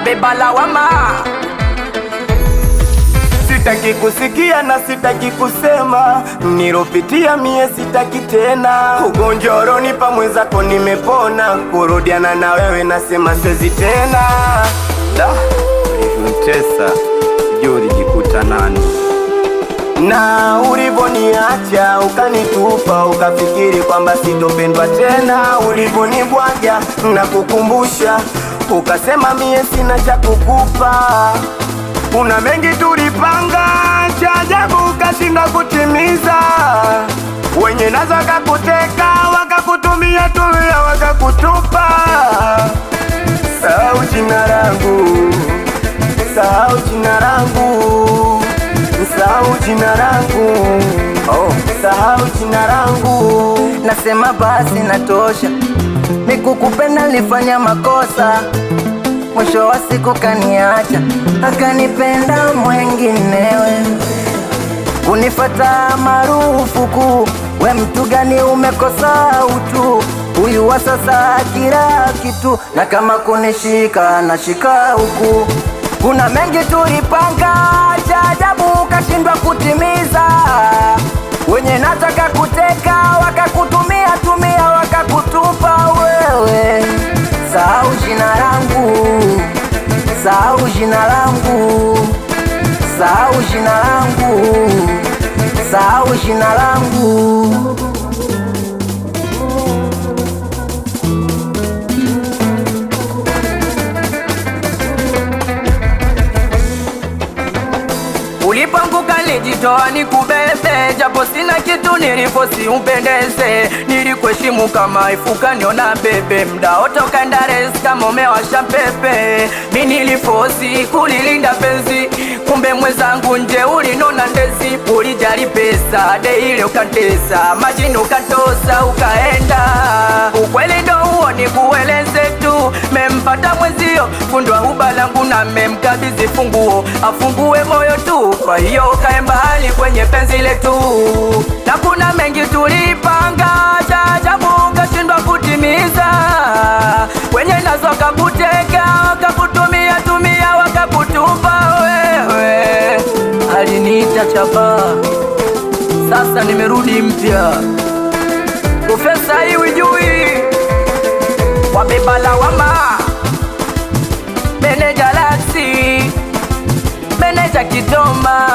wabeba lawama. Sitaki kusikia na sitaki kusema, nilopitia mie sitaki tena. Ugonjwa ulionipa mwenzako nimepona, kurudiana na wewe nasema siwezi tena. Da, ulivyonitesa sijui ulijikuta nani. Na ulivoniacha ukanitupa, ukafikiri kwamba sitopendwa tena. Ulivonibwaga na kukumbusha, ukasema mie sina cha kukupa. Kuna mengi tulipanga, cha ajabu ukashinda kutimiza. Wenye nazo wakakuteka, wakakutumia tumia, wakakutupa. Sahau jina langu, sahau jina langu, sahau jina langu, sahau jina langu. Nasema basi natosha, nikukupenda nilifanya makosa. Mwisho wa siku kaniacha, akanipenda mwenginewe. Unifata marufuku, we mtu gani umekosa utu? Huyu wa sasa kila kitu, na kama kunishika nashika huku. Kuna mengi tulipanga, cha ajabu ukashindwa kutimiza. Wenye nataka kuteka, wakakutumia tumia, wakakutupa wewe. Sahau jina langu, sahau jina langu, sahau jina langu, sahau jina langu. Ulipanguka nilijitoa nikubebe, japo sina kitu nilifosi upendeze. Nilikuheshimu kama ifuka niona bebe, mda wote ukaendares kama umewasha pepe. Mimi nilifosi kulilinda penzi, kumbe mwenzangu nje ulinona ndezi. Ulijali pesa, de ile ukatesa, majini ukatosa ukaenda. Ukweli ndo huo nikueleze tu, mempata mwenzio fundwa ubalangu na memkabizi funguo, afungue moyo tu. Kwa hiyo ukae mbali kwenye penzi letu, na kuna mengi tulipanga, cha ajabu ukashindwa kutimiza. Wenye nazo wakakuteka, wakakutumia tumia, wakakutupa wewe. Aliniita chapa, sasa nimerudi mpya. Profesa hiwi jui, wabeba lawama. Meneja Laksi, meneja Kidoma.